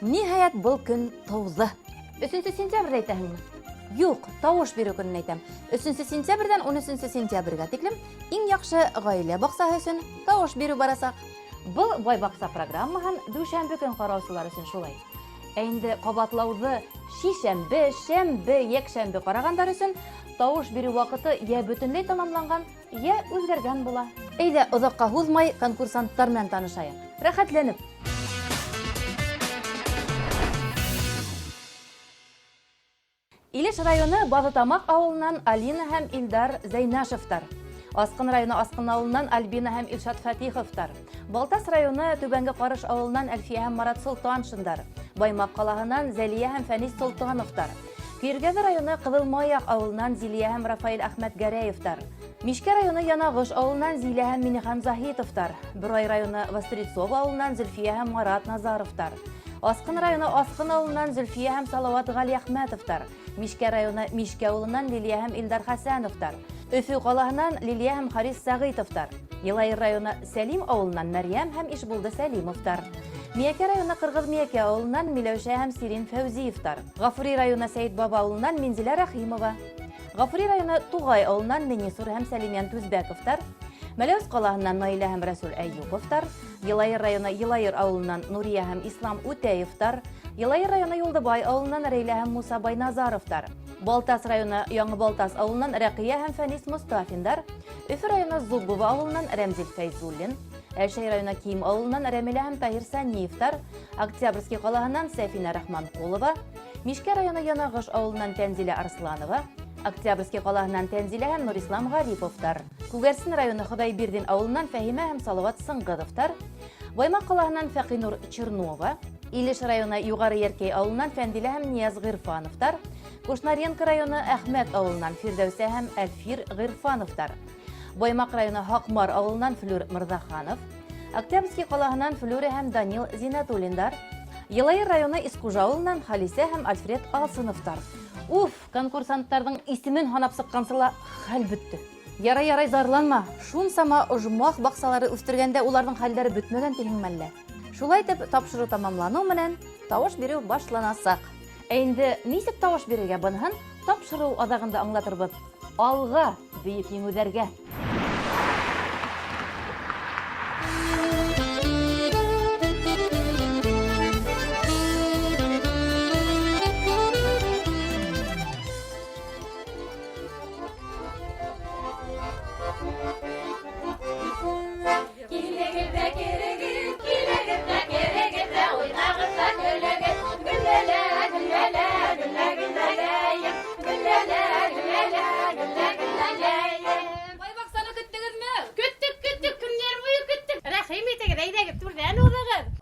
Ниһаят был көн тауҙы. 3 сентябрь әйтәһеңме? Юҡ, тауыш бирү көнөн әйтәм. 3 сентябрьдән 13 сентябрьгә тиклем иң яҡшы ғаилә баҡсаһы өсөн тауыш бирү барасаҡ. Был бай баҡса программаһын дүшәмбе көн ҡараусылар өсөн шулай. Ә инде ҡабатлауҙы шишәмбе, шәмбе, йәкшәмбе ҡарағандар өсөн тауыш бирү ваҡыты йә бөтөнләй тамамланған, йә үҙгәргән була. Әйҙә, оҙаҡҡа һуҙмай конкурсанттар менән танышайыҡ. Рәхәтләнеп. Илеш районы Баҙытамаҡ ауылынан Алина һәм Илдар Зәйнашевтар. Асҡын районы Асҡын ауылынан Альбина һәм Илшат Фәтиховтар. Балтас районы Түбәнге Ҡарыш ауылынан Әлфиә һәм Марат Солтаншиндар. Баймаҡ ҡалаһынан Зәлиә һәм Фәнис Солтановтар. Көйөргәҙе районы Ҡыҙылмаяҡ ауылынан Зилиә һәм Рафаил Әхмәт Гәрәевтар. Мишкә районы Янағыш ауылынан Зилә һәм Минихан Заһитовтар. Бөрай районы Вострецов ауылынан Зөлфиә һәм Марат Назаровтар. Асҡын районы Асҡын ауылынан Зөлфиә һәм Салауат Ғәлиәхмәтовтар. Мишкә районы Мишкә ауылынан Лилиә һәм Илдар Хәсәновтар. Өфө ҡалаһынан Лилиә һәм Харис Сәғитовтар. Йылайыр районы Сәлим ауылынан Мәрйәм һәм Ишбулды Сәлимовтар. Миәкә районы Ҡырғыҙ Миәкә ауылынан Миләүшә һәм Сирин Фәүзиевтар. Ғафури районы Сәйет Баба ауылынан Минзилә Рәхимова. Ғафури районы Туғай ауылынан Менисур һәм Сәлимйән Түзбәковтар. Мәләүез ҡалаһынан Наилә һәм Рәсүл Әйюповтар. Йылайыр районы Йылайыр ауылынан Нурия һәм Ислам Үтәевтар. Йылайыр районы Юлдыбай ауылынан Рәйлә һәм Муса Байназаровтар. Балтас районы Яңы Балтас ауылынан Рәҡиә һәм Фәнис Мостафиндар. Өфө районы Зубова ауылынан Рәмзил Фәйзуллин. Әлшәй районы Ким ауылынан Рәмилә һәм Таһир Сәниевтар. Октябрьский ҡалаһынан Сәфинә Рахманҡулова. Мишкә районы Янағыш ауылынан Тәнзилә Арсланова. Октябрьский ҡалаһынан Тәнзилә һәм Нурислам Ғариповтар. Күгәрсен районы Хоҙайбирҙин ауылынан Фәһимә һәм Салауат Сыңғыҙовтар. Баймаҡ ҡалаһынан Фәҡинур Чернова. Илеш районы Юғары Йәркәй ауылынан Фәндилә һәм Нияз Ғирфановтар. Кушнаренко районы Әхмәт ауылынан Фирдәүсә һәм Әлфир Ғирфановтар. Баймаҡ районы Һаҡмар ауылынан Флүр Мырҙаханов. Октябрьский ҡалаһынан Флүрә һәм Данил Зинатуллиндар. Йылайыр районы Искужа ауылынан Халисә һәм Альфред Алсыновтар. Уф, конкурсанттарҙың исемен һанап сыҡҡансыла хәл бөттө. Ярай, зарланма. Шунсама ожмах баҡсалары үҫтергәндә уларҙың хәлдәре бөтмәгән тиһеңме әллә? Шулай итеп, тапшырыу тамамланыу менән тауыш биреү башланасаҡ. Ә инде нисек тауыш бирергә быныһын тапшырыу аҙағында аңлатырбыҙ. Алға бөйөк еңеүҙәргә.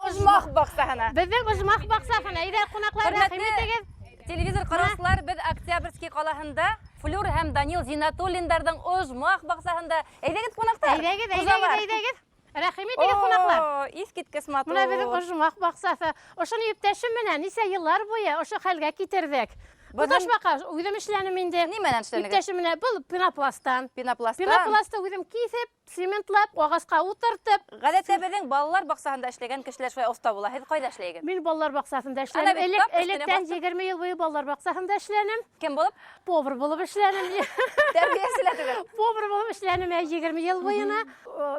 Ожмах баҡсаһына. Беҙҙең ожмах баҡсаһына әйҙә ҡунаҡлар рәхим итегеҙ. Телевизор ҡараусылар, беҙ Октябрьский ҡалаһында Флүр һәм Данил Зинатуллиндарҙың ожмах баҡсаһында. Әйҙәгеҙ ҡунаҡтар. Әйҙәгеҙ. Рәхим итегеҙ ҡунаҡлар. Иҫ киткес матур. Мына беҙҙең ожмах баҡсаһы. Ошоно иптәшем менән нисә йыллар буйы ошо хәлгә китерҙек. Боташмаҡа үҙем эшләнем инде. Нимәнән эшләнегеҙ? Иптәшем менән был пенопласттан. Пенопласттан. Пенопластты үҙем киҫеп, цементлап, ағасҡа ултыртып. Ғәҙәттә беҙҙең балалар баҡсаһында эшләгән кешеләр шулай оҫта була. Һеҙ ҡайҙа эшләйегеҙ? Мин балалар баҡсаһында эшләнем. Электән 20 йыл буйы балалар баҡсаһында эшләнем. Кем булып? Повар булып эшләнем. Тәрбиәселә түгел. Повар булып эшләнем 20 йыл буйына.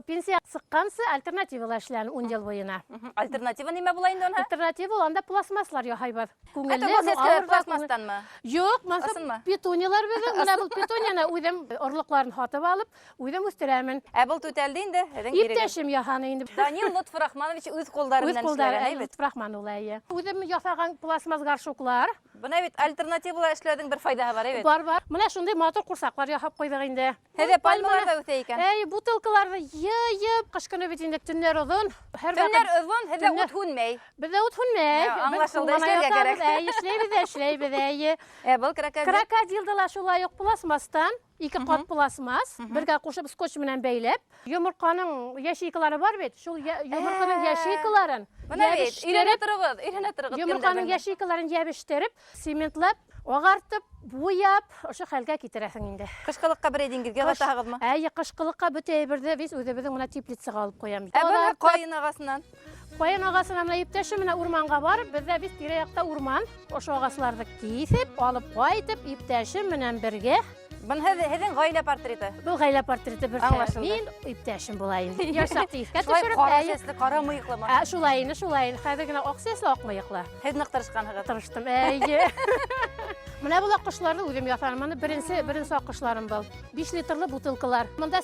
Пенсия сыҡҡансы альтернативала эшләнем 10 йыл буйына. Альтернатива нимә була инде уны? Альтернатива анда пластмаслар яһайбыҙ. Пластмастанмы? Юҡ, Ысынмы? петуниялар беҙҙең. Менә был петунияны үҙем орлоҡларын һатып алып, үҙем үҫтерәмен. Ә был түтәлде инде. Иптәшем яһаны инде. Данил Лотфурахманович үҙ ҡулдары менән эшләгән, әйбет. Рахман улайы. Үҙем ясаған пластмас горшоклар. Бына бит альтернативала эшләүҙең бер файдаһы бар, әйбет. Бар. Менә шундай матур ҡурсаҡлар яһап ҡуйҙыҡ инде. Һеҙҙә пальмалар да үҫә икән. Бутылкаларҙы йыйып, ҡыш көнө бит инде төннәр оҙон. Төннәр оҙон, һеҙҙә ут һүнмәй. Беҙҙә ут һүнмәй. Аңлашылды, эшләргә кәрәк. Эшләйбеҙ. Был крокодил. Крокодилды ла шулай уҡ пластмастан. 2 ҡат пластмас, бергә ҡушып скотч менән бәйләп, йомортҡаның яшейкалары бар бит, шул йомортҡаның яшейкаларын өйрәнә торығыҙ. Йомортҡаның яшейкаларын йәбештереп, цементлап, ағартып, буяп, ошо хәлгә китерәсең инде. Ҡышҡылыҡҡа берәй диңгеҙгә батаһығыҙмы? Ҡышҡылыҡҡа бөтә әйберҙе без үҙебеҙҙең менә теплицаға алып ҡуябыҙ. Ә бына ҡайын ағасынан? Koyun ağasına mına ipteşi mına urmanğa barıp, bizde biz tire-yakta urman, oşo ağasılarda kesip, alıp koyup, ipteşi mına birge. Bunu hedin gaile portreti. Bu gayla portreti bir Anlaşıldı. min ipteşim bulayın. Yaşak teyifke Şulay düşürüp, qara sesli, qara mıyıqlı mı? Şulayını, hadi ok sesli okmayıqla. Hedin ıqtırışqan hıqı. Tırıştım, Mına bu akışlarda uyum yatarım. Mına birinci akışlarım bol. 5 litrli butilkalar. Mında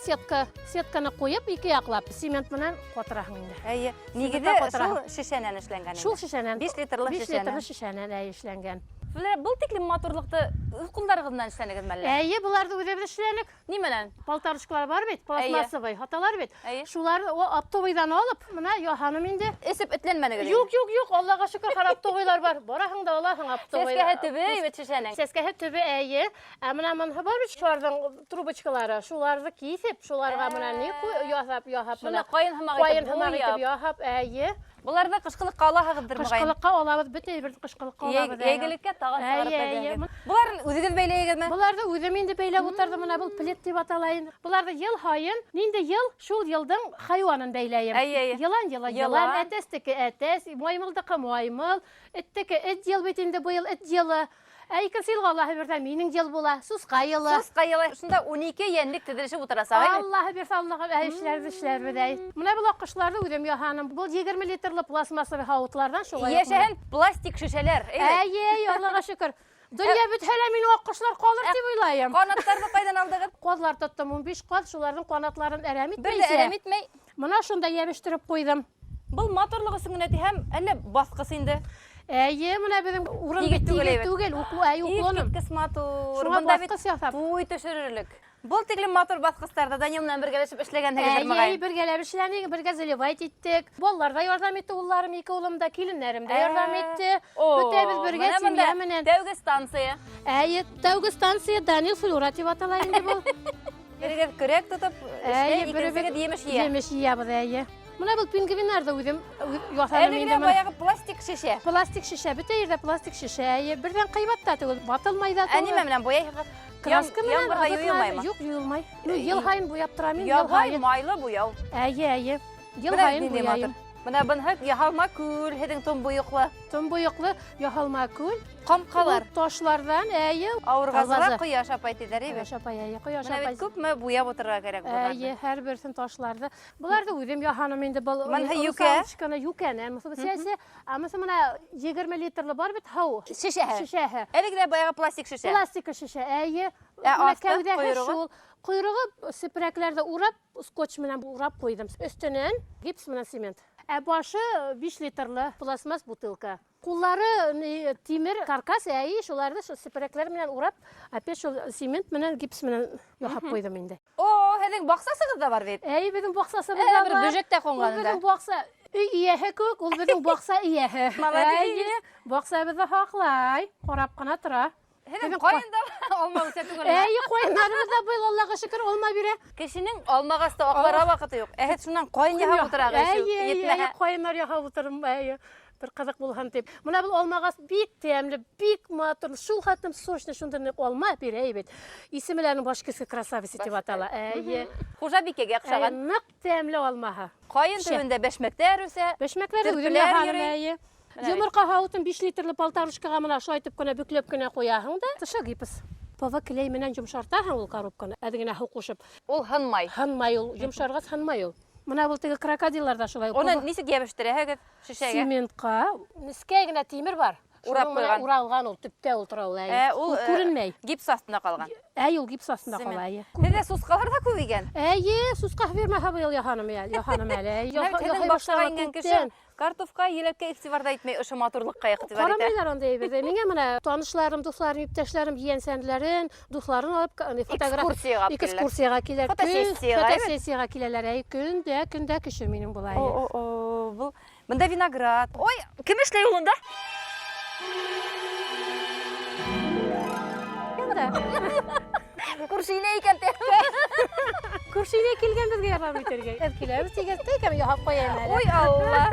setkаны koyup, 2 yaqlap, sement bilen qotirahın indi. Әйе. Нигеде Qotirahın. шул шешәнән эшләнгән. Şul şişenen. 5 литрлык 5 шешәнән. litrli şişenen işlengen. Бұл тиклем матурлыкты кулларыгыздан эшләнегез мәллә? Bularda ödevde işlenik. Нимәлән? Paltarışkalar var bit, plastmasovый, hatalar bit. Әйе. Şular o aptovydan alıp, mına ya hanım indi. Эсеп этләнмәнегез. Yok, Allah'a şükür aptovylar var. Barahın da Allah'ın aptovylar. Сескә һәтебе ибет шешәнән. Seske hep tübe eyi. Amına man haber bir şuardan trubaçkaları. Şularda kesip, şularga mına ne yahap Шуны mına. кайын һәм Koyun агыйтып hımak буяп. itip yahap eyi. Буларда кышкылыкка алаһыгыздыр мыгай. Kışkılıkka olabız, bite bir kışkılıkka olabız. Егелеккә тагын чыгарып Әйе, бәйләгән. әйе. Буларын үзегез бәйләйегезме? Bularda üzümünde beyle oturdu mına bu plet diye atalayın. Bularda yıl hayın, ninde yıl, şul yıldan hayvanın beyleyim. Әйе. Yılan, etesteki etes, maymıldaki maymıl, etteki et yıl bitinde bu yıl et yılı. Әйкі сыйлға Аллахы берді, менің жел бола, сұсқа йылы. Сусқа йылы. Шунда 12 йәнлек тидирешеп утырасы, әйе? Аллахы берді, Аллахы әйішлер бедәй. Мына бұл аққышларды өдем яханым. Бұл 20 литрлы пластмассовый хауытлардан шолай. Яшәһен пластик шешәләр, әйе? Әйе, Аллаға шүкір. Дүния бүтәлә мен аққышлар қалыр деп ойлайым. Канаттарды кайдан алдыгыз? Қозлар тоттым, 15 қоз, шулардың қанатларын әрәм Бер дә итмейсе. әрәм итмәй. Мына шунда ябештіріп қойдым. Бұл матурлыгы сеңнәти һәм әллә баскысы инде. Әйе, мына біздің урын Тигет түгел, тигет әйбет. түгел, уклоным. Кис матур. Шуңа Бунда бит баскыс ясап. буй төшерерлек. Бұл тиклем матур баскыстарда Данил менән бергәләшеп эшләгәнһегездер мыгай. Әйе, бергәләп эшләнек, бергә заливать иттек. Баллар да ярдәм итте, улларым, 2 улым да, киленнәрем дә ярдәм итте. Бөтәбез бергә семья менән. Тәүге станция. Әйе, тәүге станция Данил Флора дип атала инде бу. Бергә көрәк тотып, икенчегә диемеш ия. Емеш ябыз, әйе. Мына бу пингвиннар да үдем ясалым Әле инде. генә баягы пластик шешә. Пластик шешә, бөтә ердә пластик шешә. Әйе, бердән кыйбатта түгел, батылмай да Әни түгел. менән бояйгыз. Краска менән Ямгырга юймаймы? Юк, юылмай. Ну, ел һайын буяп торам мин, ел Ябай һайын. майлы буяу. Әйе. Ел Менә һайын нинди буяйым. матур. Менә бунһык яһалма күл, һедің тон буйыклы. Тон буйыклы, яһалма күл. Камкалар. Ташлардан, әйе. Авыргазга кояш апай диләр иде. Кояш апай, әйе, кояш Менә апай. бит күпме буяп утырырга кирәк булган. Әйе, һәр берсен ташларды. Булар да үдем яһаным инде был. Менә юкә. Шкана юкәне, мисалы сәсе, амысы менә 20 литрлы бар бит һау. Шешәһе. Шешәһе. Әлегә баягы пластик шешә. Пластик шешә, әйе. Асты, Кәүдәһе койрыгы? шул. Койрыгы сепрәкләрдә урап, скотч менән урап куйдым. Өстенән гипс менән цемент. Башы 5 литрлы пластмасс бутылка. Куллары тимер каркас, әйе, шуларды сепрәкләр менән урап, опять шул цемент менән гипс менән яһап куйдым инде. О, һеҙҙең баҡсасығыҙ да бар бит. Әйе, безнең баҡсасыбыз Бер да бар. бөжәк тә Ул ҡунғанында. безнең баҡса өй ияһе күк, ул безнең баҡса ияһе. Молодец. Әйе, баҡсабыҙҙы һаҡлай, ҡарап ҡына тора. Һеҙҙең ҡайында алма үсә түгел. Әйе, ҡайындарыбыҙ да быйыл Аллаға шөкөр алма бирә. Кешенең алмағасты аҡларға ваҡыты юҡ. Һеҙ шунан ҡайын яһап ултырағыҙ. Әйе, ҡайындар яһап ултырам, әйе. Бер ҡыҙыҡ булһын тип. Мына был алмағас бик тәмле, бик матур. Шул хатым сочный шундай алма бирә бит. Исемләрен башкысы красавица дип атала. Әйе. Хужабикәгә оҡшаған. Ныҡ тәмле алмаһы. Ҡайын төбөндә бәшмәктәр үсә. Бәшмәкләре үҙем Төлкөләр яһаным, йөрөй. әйе. Йомырҡа һауытын 5 литрлы полторушкаға мына шайтып кенә бөкләп кенә ҡуяһың да, тышы гипс. Пава келәй менән йомшартаһың ул коробканы, әҙгенә һыу ҡушып. Ул һынмай. Һынмай ул, йомшарғас һынмай ул. Мына был теге крокодилдар да шулай. Уны нисек йәбештерәһегеҙ шешәгә? Цементҡа, нескә генә тимер бар. Урап Шуның менән ҡуйған. уралған ул, төптә ултыра ул, әйе. Ул күренмәй. гипс астында ҡалған. Әйе, ул гипс астында ҡала, әйе. Һеҙҙә сусҡалар да күп икән. Әйе, сусҡа бирмәһә быйыл яһаным әле, Һеҙҙең башҡа ингән кеше картуфка, еләккә иғтибарда итмәй ошо матурлыҡҡа иғтибар итә. Ҡарамайҙар андай берҙе. Миңә менә танышларым, дуҫларым, иптәшләрем, ейәнсәнләрен, дуҫларын алып Экскурсияға алып киләләр. Экскурсияға киләләр. Фотосессияға, әйбәт. Фотосессияға киләләр. Әй, көндә кеше минең була. Бұл бында виноград. Ой, кем эшләй ул унда? Күршене икән тә. Күршегә килгән безгә ярдәм итәргә. Киләбез тигән тәкәм яһап ҡуяйым әле. Ой, Алла.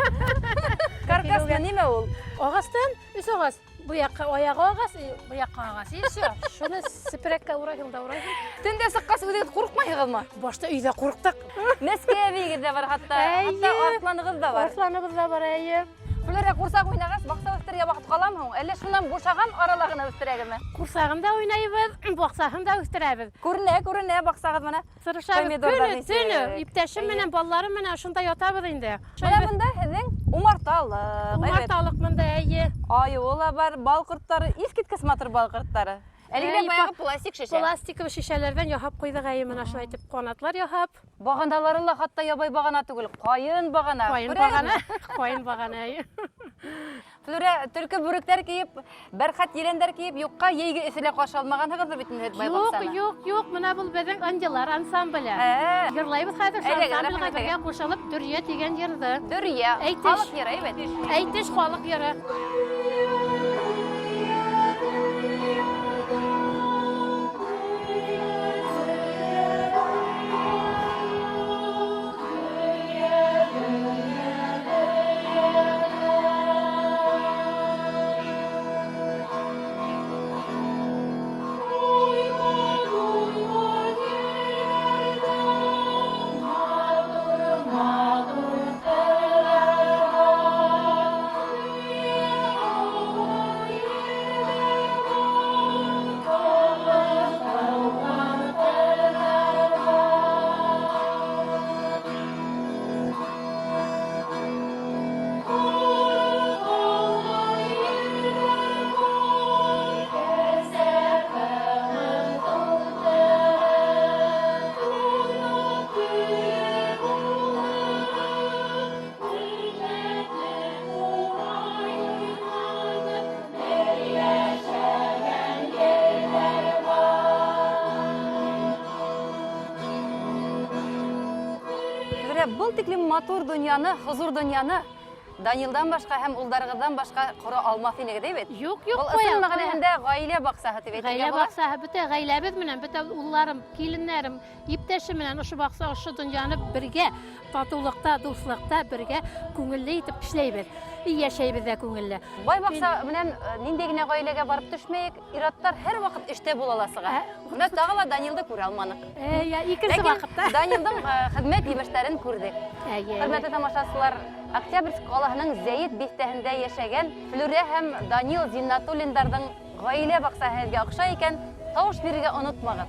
Каркасны нимә ул? Ағастан, өс ағас. Bu yakka ayağı ağas, bu yakka ağas. Все. Şunu süpürekle uğrayın da uğrayın. Tünde sıqqas өзегіз қорықмайсызмы? Başta үйde korktuk. Нескәбиге де бар хатта арсланығыз да бар. Arslanımız da var әйе. Бүләре курсак уйнагас, бакса өстерге вакыт каламы һуң? Әллә шуннан бушаган аралыгына өстерәгеме? Kursağında oynayıbız, boksağında üstürəbiz. Күренә баксагыз менә. Sırışabız Помидордан günü, tünü. İpteşim menen, ballarım menen şunda yatabız indi. Менә монда һезнең умарталык, Umartalık mında әйе. айыула бар, бал корттары, искиткес матур бал корттары. Әлегә баягы пластик шешә. Пластиковый şişelerden yapıp koyduk әйе мына шулай итеп канатлар яһап. Баганалары ла хатта ябай багана түгел, кайын багана. Кайын багана, кайын багана әйе. Флүрә төлке бүректәр киеп, бәрхәт еләндәр киеп, юкка яйгы эселә каршы алмаганһыгыз бит инде бай баксаны. Yok, мына бул безнең аңгылар ансамбле. Йырлайбыз хәзер ансамбльгә бергә кушылып Дүрия дигән җирдә. Дүрия, халык йөрә бит. Әйтеш халык йөрә. Бұл тиклем матур дөньяны, хузур дөньяны Данилдан башка һәм улдарыгыздан башка кора алмас инеге ди бит. Юк, Бұл ысыл мәгънәһендә гаилә баксаһы дип әйтергә Гаилә була. баксаһы бөтә гаиләбез менән, бөтә улларым, киленнәрем, иптәшем менән ошо бакса, ошо дөньяны бергә, татулыкта, дуслыкта бергә күңелле итеп эшләйбез. Яшәйбез дә күңелле. Бай бакса белән нинди генә гаиләгә барып төшмәйек, ираттар һәр вакыт эштә булаласыга. Менә тагыла Данилды күрә алманык. Я икенче вакытта. Данилдың хезмәт җимешләрен күрдек. Әйе. Хөрмәтле тамашачылар, Октябрьск калаһының Зәйет бистәһендә яшәгән Флүрә һәм Данил Зиннатуллиндарның гаилә баксаһы һезгә охшай икән, тавыш бирергә онытмагыз.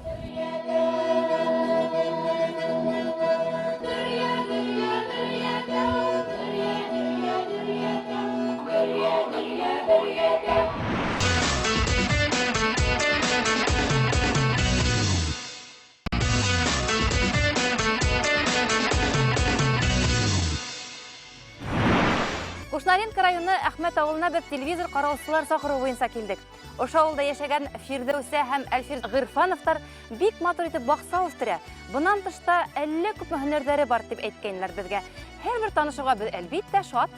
Кушнаренко районы Әхмәт авылына без телевизор караучылар сакыру буенча килдек. Ошо авылда яшәгән Фирдәүсә һәм Әлфир Гырфановтар бик матур итеп бакса үстерә. Бунан тышта әллә күп һөнәрләре бар дип әйткәннәр безгә. Һәрбер танышуга без әлбиттә шат.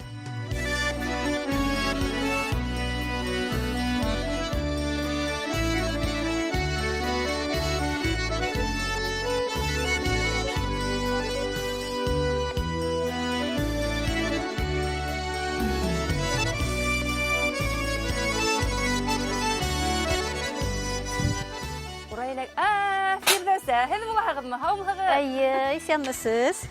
Фирдәүсә, һез булаһыгызмы? Һаумыгыз? Әйе, исәнмесез?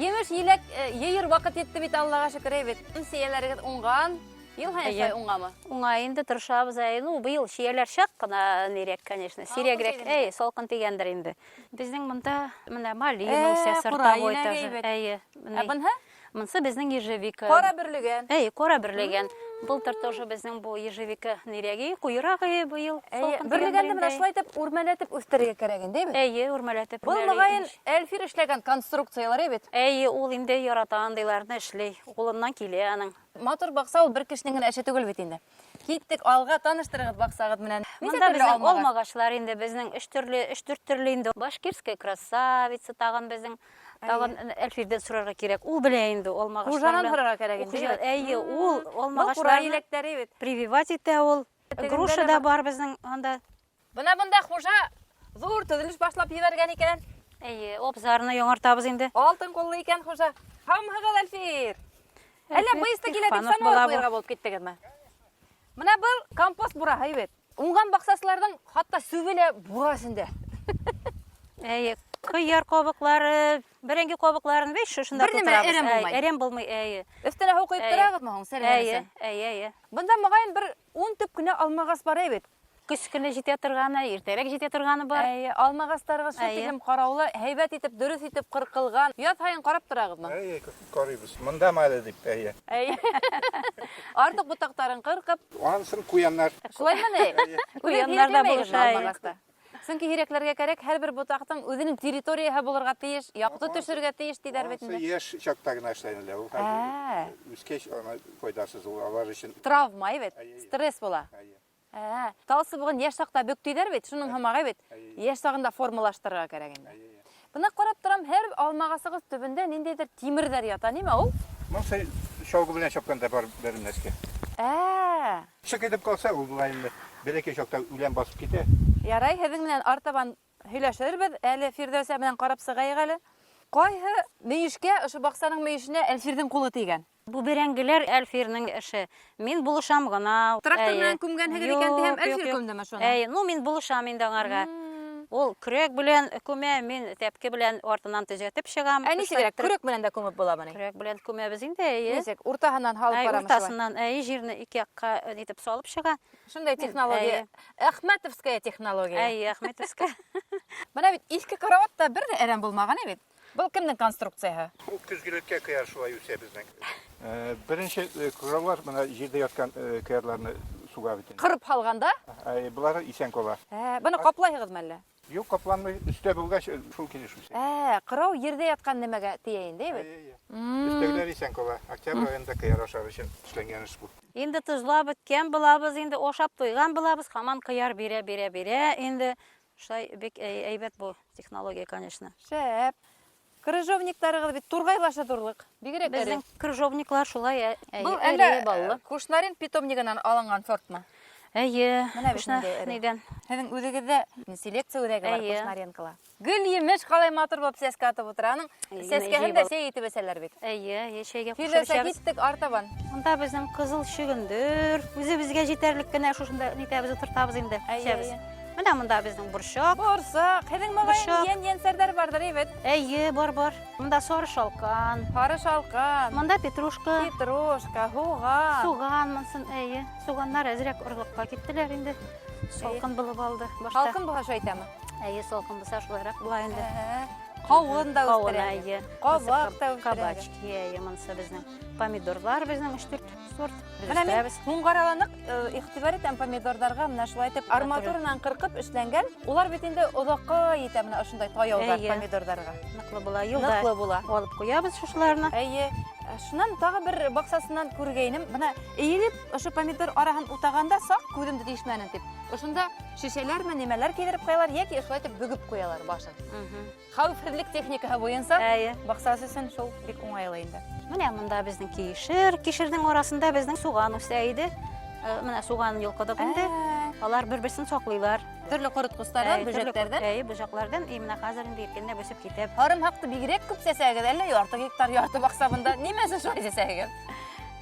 Емеш еләк йыйыр вакыт етте бит, Аллага шөкер бит. Сөяләрегез уңган. Ел һәйсәй уңгамы? Уңай инде тырышабыз әй. Ну, быел шияләр шак кына нирәк, конечно. Сирәгрәк. Әй, салкын тигәндер инде. Безнең монда менә малина, сортовой тоже. Әйе. Абынһы? Монсы безнең ежевика. Кара берлегән. Әй, кара берлегән. Былтыр тоже безнең бу ежевика нирәге, куйрагы быел. Берлегәнне менә шулай итеп үрмәләтеп үстерергә кирәк инде бит. Әйе, үрмәләтеп. Бу мөгаен Әлфир эшләгән конструкцияләр бит. Әйе, ул инде ярата андыйларны эшли. Улыннан килә аның. Матур бакса ул бер кешенең генә эше түгел бит инде. Киттек алга таныштырыгыз баксагыз менән. Монда безнең алмагачлар инде безнең 3-4 төрле инде. Башкирская красавица тагын безнең тагын Әлфирдән сорарга кирәк. Ул белә инде алмагачлар. Хужанан сорарга кирәк инде. Әйе, ул алмагачлар иләкләре бит. Прививать итә ул. Груша да бар безнең анда. Бuna монда хужа зур төзелеш башлап ебәргән икән. Әйе, обзарны яңартабыз инде. Алтын коллы икән хужа. Һәм Әлфир. Әллә быйсты килә дип санап куярга булып киттегезме? Менә был компост бураһы бит. Уңган баксасларның хатта сүбеле бурасында. Әйе, кыяр кабыклары, бәрәңге кабыкларын беш шушында Бер нәмә әрәм булмай. Әрәм булмай, әйе. Өстенә һау куеп торагызмы һуң сәләмәсен? Әйе. Бында мөгаен бер 10 төп кенә алмагас бар бит. Көч көне җитә торганы, иртәрәк җитә торганы бар. Әйе, алмагастарга шул тиклем караулы, һәйбәт итеп, дөрес итеп кыркылган. Ят һайын карап торагызмы? Әйе, карыйбыз. Монда мәле дип, әйе. Әйе. Артык бутактарын кыркып, Анысын куяннар. шулаймы ни? Куяннар да булышай. Сөнки һирәкләргә кирәк һәрбер бутактың үзенең территорияһы булырга тиеш, якты төшергә тиеш диләр бит инде. Яш чакта гына эшләнелә. Ул хәзер үскәч аны файдасыз ул алар өчен. Травма бит, стресс була. Әйе. Талсы бугын яшь чакта бөк диләр бит, шуның һәмәгә бит. Яшь чагында формалаштырырга кирәк инде. Бuna карап торам, һәр алмагасыгыз төбендә ниндидер тимерләр ята, ниме ул? Монсы шалгы белән чапканда бар бернәскә. Чык итеп калса, ул булай инде. Берәкәй чакта үлән басып китә. Ярай, һеҙҙең менән артабан һөйләшербеҙ. Әле Фирдәүсә менән ҡарап сығайыҡ әле. Ҡайһы мөйөшкә, ошо баҡсаның мөйөшөнә Әлфирҙең ҡулы тейгән? Бу бәрәңгеләр Әлфирнең эше. Мин булышам гына. Трактор менән күмгәнһегеҙ икән тиһәм, Әлфир күмдеме шуны? Әйе, мин булышам инде аңарга. Ул көрәк белән күмә, мин тәпке белән артынан төзәтеп чыгам. Нисегерәк, көрәк менән дә күмеп буламы ни? Көрәк белән күмәбез инде, әйе. Нисек, уртаһынан һалып барамы шулай? Уртасынан, әйе, җирне ике якка итеп салып чыга. Шундай технология. Әхмәтовская технология. Әйе, Әхмәтовская. Бына бит иҫке карауатта бер дә әрәм булмаған бит. Был кемнең конструкцияһы? Ул көзгелеккә кыяр шулай үсә безнең. Беренче кырлар менә җирдә яткан кыярларны суга бит. Кырып һалганда? Булары исән кала. Быны ҡаплайһығыҙмы әллә? Юк, капланмый, үстә булгач шул килеш үсә. Ҡырау ерҙә ятҡан нәмәгә тейә инде бит. Өстәгеләр исән кала. Октябрь айында кыяр ашар өчен эшләнгән эш бу. Инде тозлап беткән булабыз, инде ашап туйган булабыз, һаман кыяр бирә. Инде шулай бик әйбәт бу технология, конечно. Шәп. Крыжовниктарығыҙ бит турғайлаша турлык. Бигерәк Безнең крыжовниклар шулай Был әйе, әллә Кушнарин питомнигынан алынған сортмы? Әйе, Менә бит нидән? Һеҙҙең үҙегеҙҙә селекция үҙәге бар Әйе. Кушнаренкала. Гөл емеш ҡалай матур булып сәскә атып ултыра. Аның сәскәһен дә сәй итеп әсәләр бит. Әйе, яшәйгә Фирдәүсә, киттек артабан. Монда безнең кызыл шөгендер. Үзебезгә җитәрлек кенә шушында нитәбез, тыртабыз инде. Эчәбез. Менә монда безнең борчак. Борсаҡ, һеҙҙең мөғәйен йән-йәнсәрҙәр барҙыр, бит. Әйе, бар. Монда сары шалҡан. Һары шалҡан, Монда петрушка. петрушка, һуған. Суган, монсын, әйе. Суганнар әзерәк орлыҡҡа киттеләр инде. Салҡын булып алды башта. Халҡын булһа шулай әйтәме? Әйе, салҡын булса шулайыраҡ була инде. Ҡауын да Ҡауын, үҫтерә. әйе. Ҡабаҡ та үҫтерә. Кабачки, әйе, монса безнең. Помидорлар безнең 3-4 сорт. Без Менә мин үстерәбез. һуңғараланыҡ иғтибар итәм помидорҙарға, менә шулай итеп арматуранан ҡырҡып эшләнгән. Улар бит инде оҙаҡҡа етә менә ошондай таяуҙар Әйе. помидорҙарға. Ныҡлы була, йылда Ныҡлы була. алып ҡуябыз шушларны. Әйе. Шунан тағы бер баҡсасынан күргәйнем. Бына эйелеп, ошо помидор араһын утағанда саҡ күҙемде тишмәнем тип. Ошонда шешәләрме, нимәләр килтереп ҡуялар, йәки шулай итеп бөгөп ҡуялар башын. Хәүефһеҙлек техникаһы буйынса Әйе. баҡсасы өсөн шул бик уңайлы инде. Менә монда безнең кишер. Кишерҙең арасында безнең суган үсә иде. Менә суган йылҡыдыҡ инде. Алар бер-берсен саҡлайҙар. Төрлө ҡоротҡостарҙан, бөжәктәрҙән. Әйе, бөжәкләрҙән. Менә хәзер инде иркенләп үсеп китә. Һарымһаҡты бигерәк күп сәсәгеҙ, әллә ярты гектар, ярты баҡса бында нимә өсөн шулай сәсәгеҙ?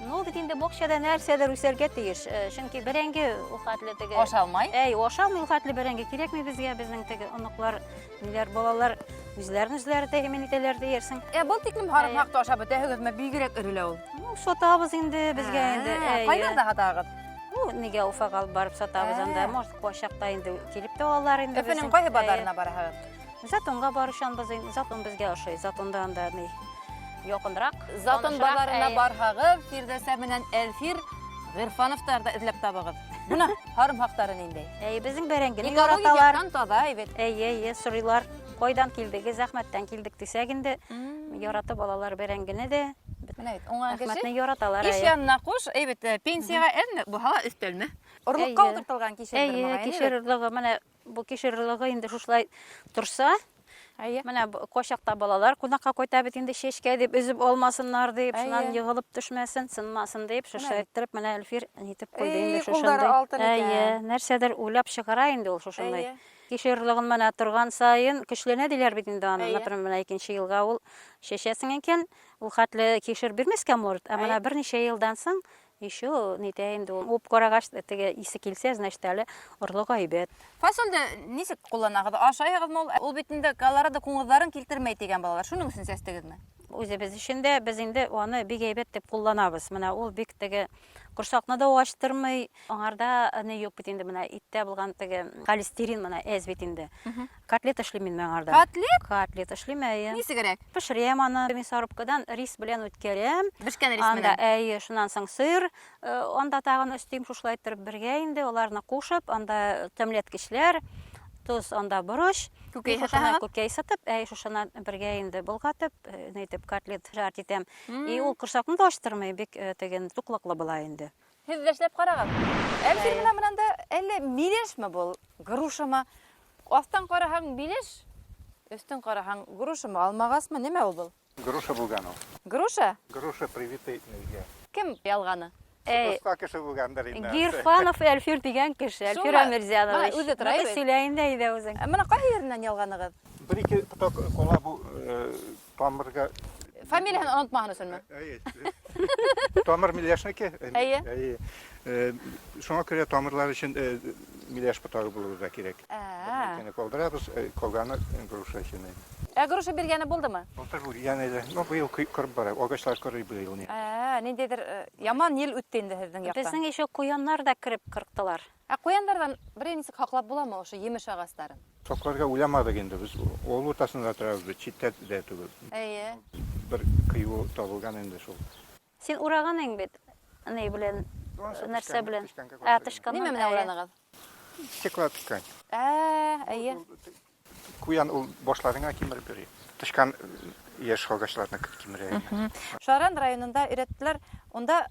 Ну, бит инде баҡчада нәрсәлер үсәргә тейеш. Чөнки бәрәңге ул хәтле теге. Ашалмай. Ашалмай ул хәтле бәрәңге кирәкми безгә. Безнең теге оноҡлар, ниләр балалар үзләрен тәэмин итәләр диерсең. Был тиклем һарымһаҡты ашап бөтәһегеҙме? Бигерәк өрөлә ул. Ну, сатабыз инде безгә инде. Ҡайҙарҙа һатағыҙ? Нигә Уфаға алып барып сатабыз анда. Может, ҡайшаҡта инде килеп тә алалар инде. Өфөнөң ҡайһы баҙарына бараһығыҙ? Затонға барышанбыз. Затон безгә ошой. Затонда анда ни яҡындараҡ. Затон баҙарына барһағыҙ, Фирдәүсә менән Әлфир Ғирфановтарҙы эҙләп табығыҙ. Бына һарымһаҡтары ниндәй? Безнең бәрәңгене Экологик яраталар. яҡтан таҙа, бит. Әйе, сорыйлар. Ҡайҙан килдегеҙ, Әхмәттән килдек дисәк инде. Яратып алалар бәрәңгене дә. Менә бит, уңған Әхмәтне кеше. яраталар. Иш янына ҡуш, пенсияға әлме? Буһа өҫтәлме? Орлоҡҡа ултыртылған кишер бер Әйе, мағайын. кишер орлығы, менә бу кишер орлығы инде шушлай торса, Әйе. менә ҡашаҡта балалар ҡунаҡҡа ҡайта бит инде шешкә дип, өзөп алмасыннар дип, шунан Әйе. йығылып төшмәсен, сынмасын дип, шуша иттереп, менә Әлфир нитеп ҡуйды Эй, инде ҡулдары шушындай. алтын икән. Әйе, нәрсәдер уйлап сығара инде ул шушындай. Әйе. Кишер орлығын менә торған сайын көсләнә диләр бит инде аны. Әйе. Например, менә 2нче йылға ул шешәсең икән, ул хәтле кишер бирмәскә может, ә менә берничә йылдан соң Еще ните инде уп карагач теге исе килсә, значит әле орлык айбет. Фасолды нисек кулланагыз? Ашайыгызмы ул? Ул бит инде колорадо күңелләрен килтермәй дигән балалар. Шуның өчен сәстегезме? Үзебез эчендә без инде аны бик әйбәт дип кулланабыз. Менә ул бик теге корсакны да ачтырмый. Аңарда аны юк бит инде менә иттә булган теге холестерин менә әз бит инде. Котлет эшлим мин аңарда. Котлет? Котлет эшлим әйе. Нисегрәк? Пешерәм аны мясорубкадан рис белән үткәрәм. Бешкән рис Анда менән. әйе, шуннан соң сыр, анда тагын өстим шушылай итеп бергә инде, аларны кушып, анда тәмләткечләр, туз, анда борыч, Күкәй шушаны сатаһың? күкәй сатып, шушаны бергә инде булгатып, нәйтеп котлет жарт итәм. И ул корсакны да ачтырмый, бик теген туклыклы була инде. Һез дә эшләп карагыз. Әлфир менән дә әллә милешме бул? Грушамы? Астан караһаң милеш, өстен караһаң грушамы? Алмагасмы? Нимә ул бул? Груша булган ул. Груша? Груша привитый нигә. Кем ялганы? Просто кеше булгандар инде. Гирфанов Әлфир дигән кеше, Әлфир Шуңа- Әмирзянович. Ма, үзе тора бит. Сөйләйиндә иде үзең. Менә кай yerеннән ялганыгыз? Bir-iki поток кола бу тамырга. Фамилияны онытмаган өченме? Тамыр милешники. Әйе. Шуңа күрә тамырлар өчен милеш потагы булырга кирәк. Кene калдырабыз, калганы груша өчен. Груша биргәне булдымы? Былтыр бу янәле, ну быел кырып бара, агачлар кырый быел не. Ниндидер яман ел үтте инде һезнең яктан. Безнең еще куяннар да кирип кырыктылар. Куяндардан бер нисек хаклап буламы ошо емеш агачларын? Сокларга уйламадык инде без. Ол уртасында торабыз, читтә дә түгел. Әйе. Бер кыю табылган инде шул. Син ураганың бит. Ни белән, нәрсә белән? Тышкан. Нимә менә ураныгыз? Стекло ткань. Әйе. Куян ул башларына кимереп бери. Тышкан яшь агачларны кимерә. Шаран районында өйрәттеләр, онда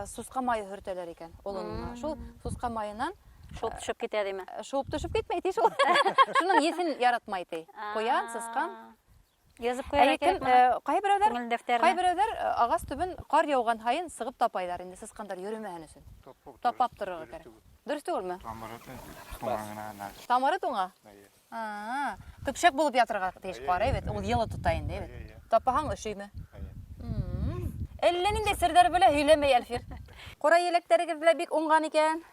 суска майы хөртәләр икән. Олынына. Шул суска майынан Шуп төшеп китә диме? шуып төшеп китмәй ди шул. Шуның есен яратмай ди. Куян, сыскан. Язып Әйе, куярга кирәкме? кайберәүләр Күңел дәфтәренә. Кайберәүләр агас төбен кар яуган һайын сыгып тапайлар инде сыскандар йөрмәһен өчен. Тапап торырга кирәк. Дөрес түгелме? Тамыры туңагына. Тамыры туңа. Төпшәк булып ятырга тиеш карый бит. Ул йылы тота инде бит. Тапаһаң өшөйме? Әллә нинди сердәр белә һөйләмәй Әлфир. Кара еләктәрегез белә бик уңган икән.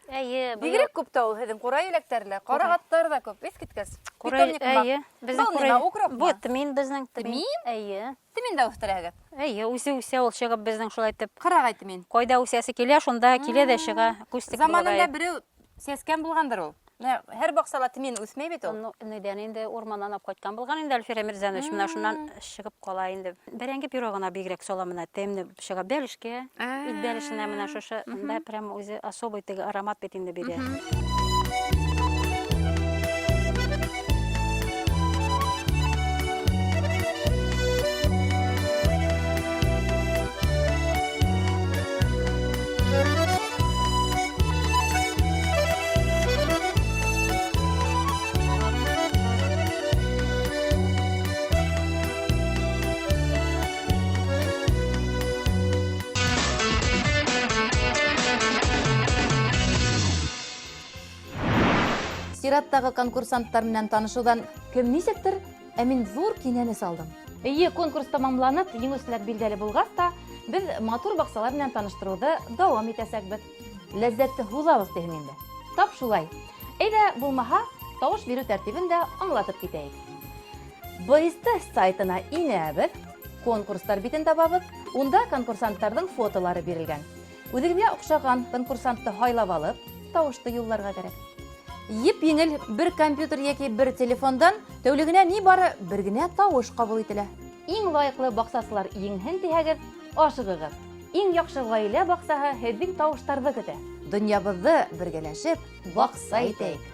Әйе, Бигрәк күп та ул һезнең кара еләктәрләр. Карагаттар да күп. Искиткәс. Әйе, безнең Курай. Укроп. Бу тмин безнең Тмин? Әйе. Тимин дә үстерәгез. Әйе, үсе ул чыгып безнең шулай итеп. Карагай тимин. Кайда үсәсе килә, шунда килә дә чыга. Күстек Заманында берәү сескән булгандыр ул. Һәр баксала тимин үсмәй бит ул. Нидән инде урманнан алып кайткан булган инде Әлфир Әмирзянович. Менә шуннан чыгып кала инде. Бәрәңге пирогына бигрәк сала менә тәмле чыга бәлешкә. Ит бәлешенә менә шушы да прям үзе особый теге аромат бит инде бирә. Сираттагы конкурсанттар менән танышудан кем нисектер, ә мин зур кинәне салдым. Әйе, конкурс тамамланып, еңүчеләр билгеле булгач та, без матур баксалар белән таныштыруды дәвам итәсәкбез. Ләззәтле булабыз дигән инде. Тап шулай. Әйдә, булмаһа, тавыш бирү тәртибен дә аңлатып китәйек. БСТ сайтына инәбез, конкурстар битен табабыз, унда конкурсанттарның фотолары бирелгән. Үзегезгә охшаган конкурсантты һайлап алып, тавышты юлларга кирәк. Еп-еңел бер компьютер яки бер телефондан тәүлегенә ни бары бер генә тавыш кабул ителә. Иң лайыклы баксасылар иңһен тиһәгез, ашыгыгыз. Иң яхшы гаилә баксаһы һезнең тавыштарны көтә. Дөньябызны бергәләшеп бакса итәйек.